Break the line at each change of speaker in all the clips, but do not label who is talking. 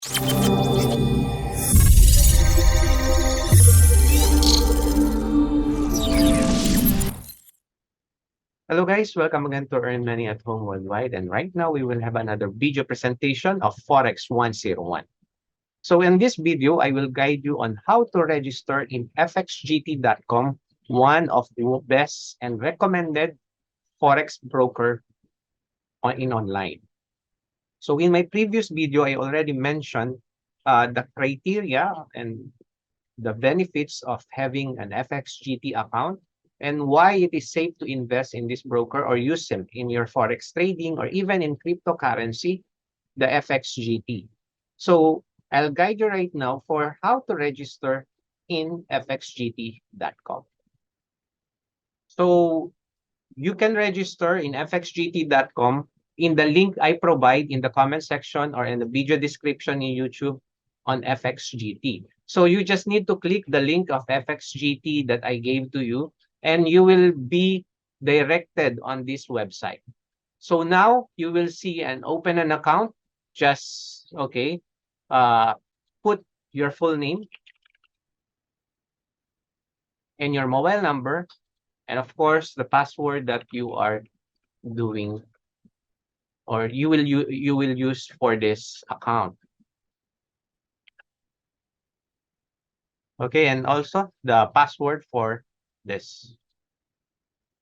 Hello guys, welcome again to Earn Money at Home Worldwide. And right now we will have another video presentation of Forex 101. So in this video, I will guide you on how to register in FXGT.com, one of the best and recommended Forex broker in online. So in my previous video, I already mentioned the criteria and the benefits of having an FXGT account and why it is safe to invest in this broker or use them in your Forex trading or even in cryptocurrency, the FXGT. So I'll guide you right now for how to register in FXGT.com. So you can register in FXGT.com in the link I provide in the comment section or in the video description in YouTube on FXGT. So you just need to click the link of FXGT that I gave to you, and you will be directed on this website. So now you will see and open an account. Just, okay, put your full name and your mobile number, and of course, the password that you are doing or you will use for this account. Okay, and also the password for this.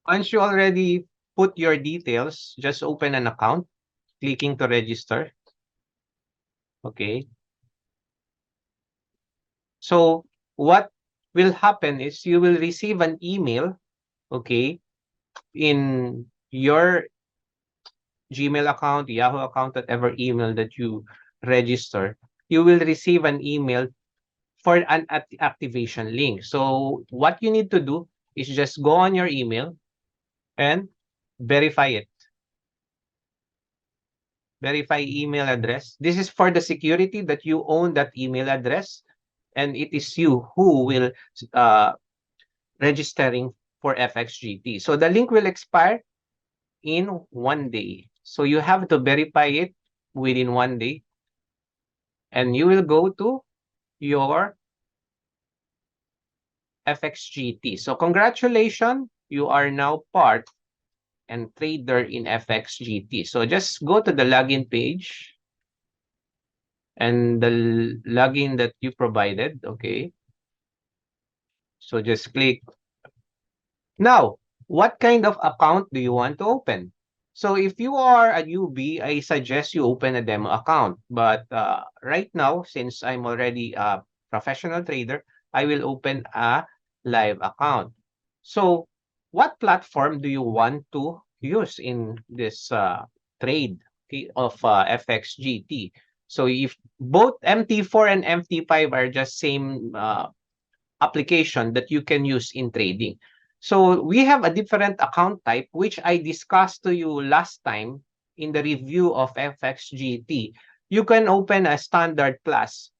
Once you already put your details, just open an account, clicking to register. Okay. So what will happen is you will receive an email, okay, in your Gmail account, Yahoo account, whatever email that you register, you will receive an email for an activation link. So what you need to do is just go on your email and verify it. Verify email address. This is for the security that you own that email address, and it is you who will registering for FXGT. So the link will expire in 1 day. So you have to verify it within 1 day, and you will go to your FXGT. So congratulations, you are now part and trader in FXGT. So just go to the login page and the login that you provided, okay? So just click. Now, what kind of account do you want to open? So if you are a newbie, I suggest you open a demo account. But right now, since I'm already a professional trader, I will open a live account. So what platform do you want to use in this trade of FXGT? So if both MT4 and MT5 are just same application that you can use in trading. So we have a different account type, which I discussed to you last time in the review of FXGT. You can open a standard plus,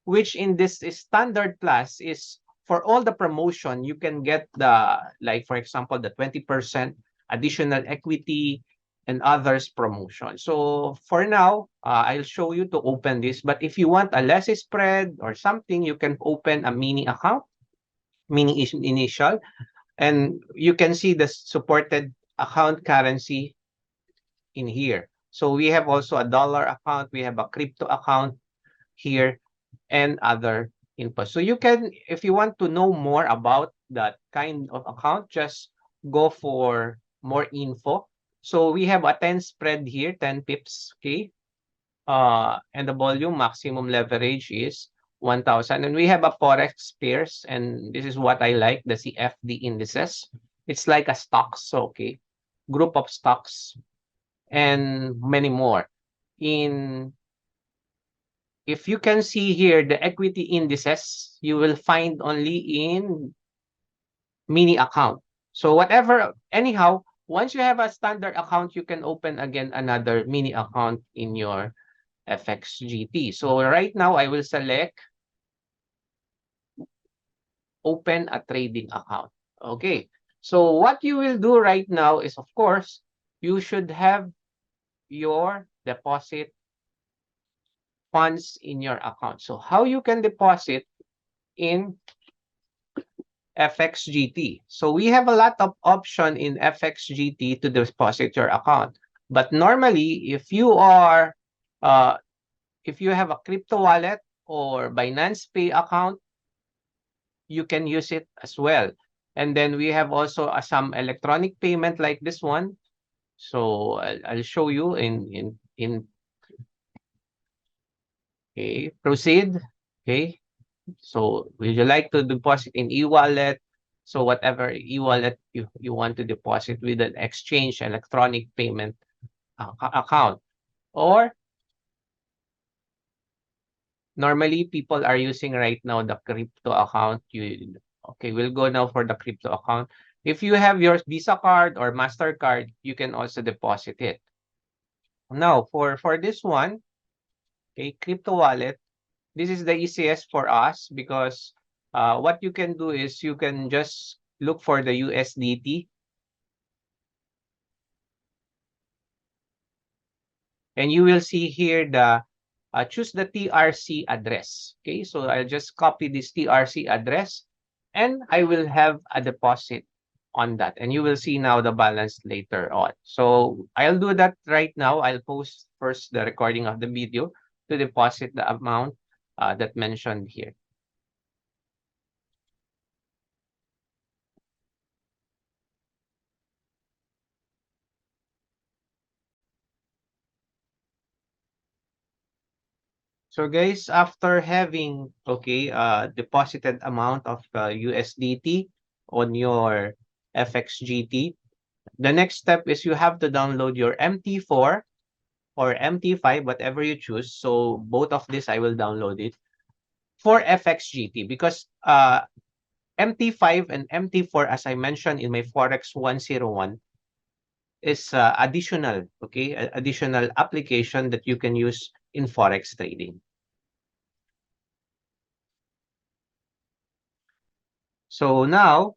which in this standard plus is for all the promotion, you can get the, like, for example, the 20% additional equity and others promotion. So for now, I'll show you to open this. But if you want a less spread or something, you can open a mini account, mini initial, and you can see the supported account currency in here. So we have also a dollar account, we have a crypto account here, and other info. So you can, if you want to know more about that kind of account, just go for more info. So we have a 10 spread here, 10 pips, okay? And the volume maximum leverage is 1,000. And we have a Forex pairs, and this is what I like, the CFD indices. It's like a stocks, okay? Group of stocks and many more. If you can see here, the equity indices, you will find only in mini account. So whatever, anyhow, once you have a standard account, you can open again another mini account in your FXGT. So right now, I will select open a trading account. Okay. So what you will do right now is, of course, you should have your deposit funds in your account. So how you can deposit in FXGT. So we have a lot of option in FXGT to deposit your account. But normally, if you have a crypto wallet or Binance Pay account, you can use it as well. And then we have also some electronic payment like this one. So I'll show you in okay, proceed. Okay. So would you like to deposit in e-wallet? So whatever e-wallet you want to deposit with an exchange electronic payment account. Or normally people are using right now the crypto account. Okay, we'll go now for the crypto account. If you have your Visa card or MasterCard, you can also deposit it. Now for this one, okay, crypto wallet, this is the easiest for us because what you can do is you can just look for the USDT and you will see here the choose the TRC address. Okay, so I'll just copy this TRC address and I will have a deposit on that. And you will see now the balance later on. So I'll do that right now. I'll post first the recording of the video to deposit the amount that mentioned here. So guys, after having deposited amount of USDT on your FXGT, the next step is you have to download your MT4 or MT5, whatever you choose. So both of this I will download it for FXGT because MT5 and MT4, as I mentioned in my Forex 101, is additional application that you can use in Forex trading. So now,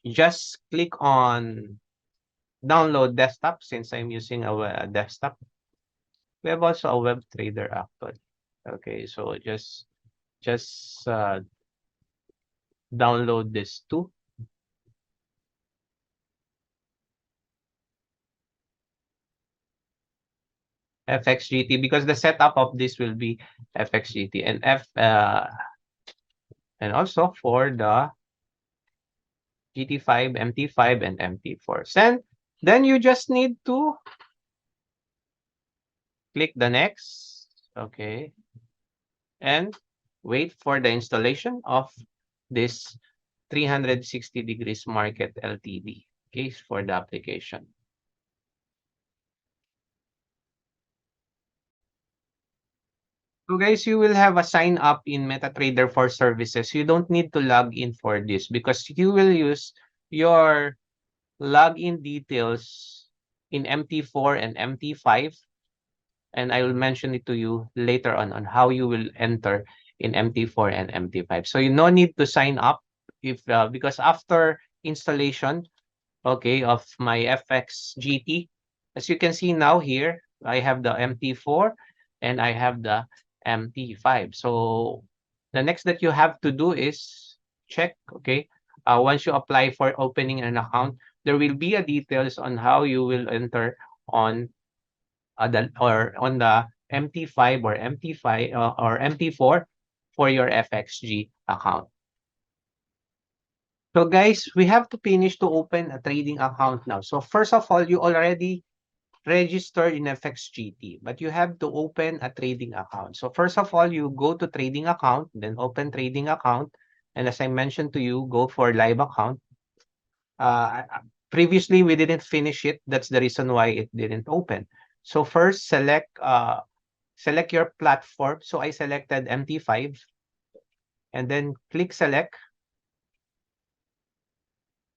just click on download desktop since I'm using a desktop. We have also a web trader actually. Okay, so just download this too. FXGT because the setup of this will be FXGT and also for the GT5, MT5, and MT4. Then you just need to click the next, okay, and wait for the installation of this 360 degrees market LTD, okay, for the application. So guys, you will have a sign up in MetaTrader for services. You don't need to log in for this because you will use your login details in MT4 and MT5. And I will mention it to you later on how you will enter in MT4 and MT5. So you no need to sign up because after installation, okay, of my FXGT, as you can see now here, I have the MT4 and I have the MT5. So the next that you have to do is check, okay, once you apply for opening an account, there will be a details on how you will enter on on the MT5 or MT5 or MT4 for your FXG account. So guys, we have to finish to open a trading account now. So first of all, you already registered in FXGT, but you have to open a trading account. So first of all, you go to trading account, then open trading account. And as I mentioned to you, go for live account. Previously, we didn't finish it. That's the reason why it didn't open. So first, select your platform. So I selected MT5 and then click select.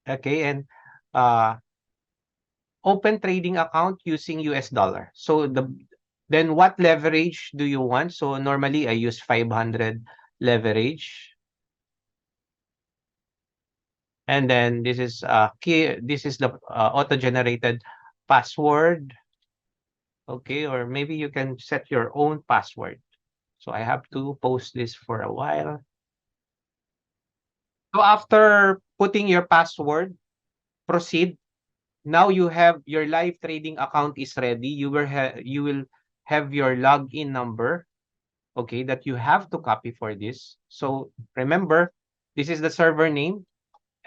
Okay, and open trading account using US dollar. So then what leverage do you want? So normally I use 500 leverage. And then this is the auto-generated password. Okay, or maybe you can set your own password. So I have to post this for a while. So after putting your password, proceed. Now you have your live trading account is ready. You will have your login number, okay, that you have to copy for this. So remember, this is the server name,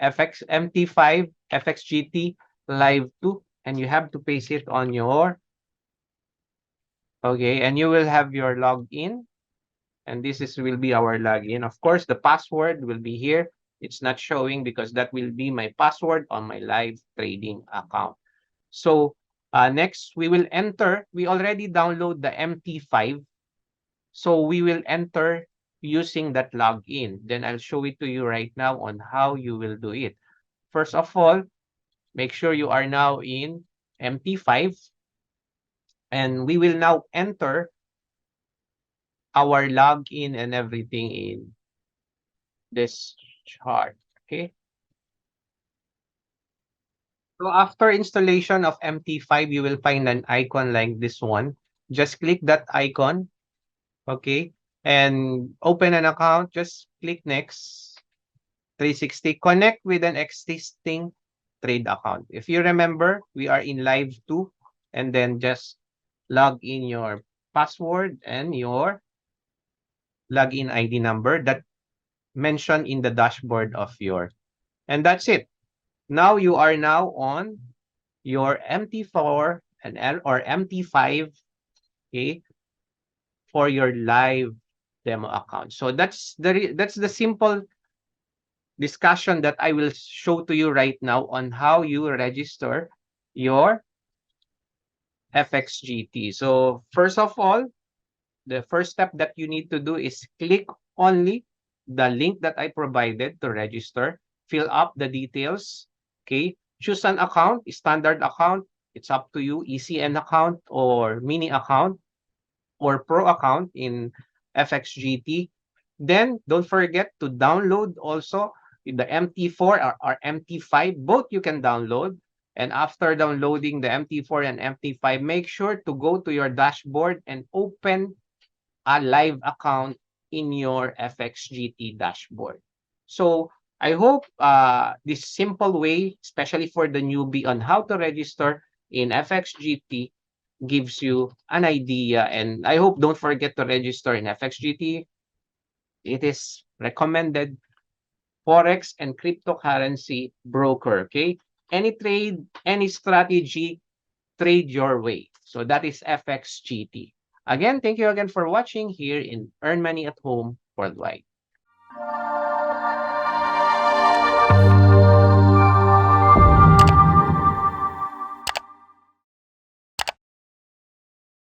FXMT5 FXGT Live 2, and you have to paste it on your, okay, and you will have your login, and this is will be our login. Of course, the password will be here. It's not showing because that will be my password on my live trading account. So next, we will enter. We already download the MT5. So we will enter using that login. Then I'll show it to you right now on how you will do it. First of all, make sure you are now in MT5. And we will now enter our login and everything in this chart. Okay. So after installation of MT5, you will find an icon like this one. Just click that icon. Okay. And open an account. Just click next. 360. Connect with an existing trade account. If you remember, we are in live 2. And then just log in your password and your login ID number that mentioned in the dashboard of your. And that's it. Now you are now on your MT4 and or MT5, okay, for your live demo account. So that's the simple discussion that I will show to you right now on how you register your FXGT. So first of all, the first step that you need to do is click only the link that I provided to register, fill up the details, okay? Choose an account, standard account, it's up to you, ECN account or mini account or pro account in FXGT. Then don't forget to download also the MT4 or MT5, both you can download. And after downloading the MT4 and MT5, make sure to go to your dashboard and open a live account in your FXGT dashboard. So I hope this simple way, especially for the newbie on how to register in FXGT, gives you an idea. And I hope don't forget to register in FXGT. It is recommended Forex and cryptocurrency broker. Okay. Any trade, any strategy, trade your way. So that is FXGT. Again, thank you again for watching here in Earn Money at Home Worldwide.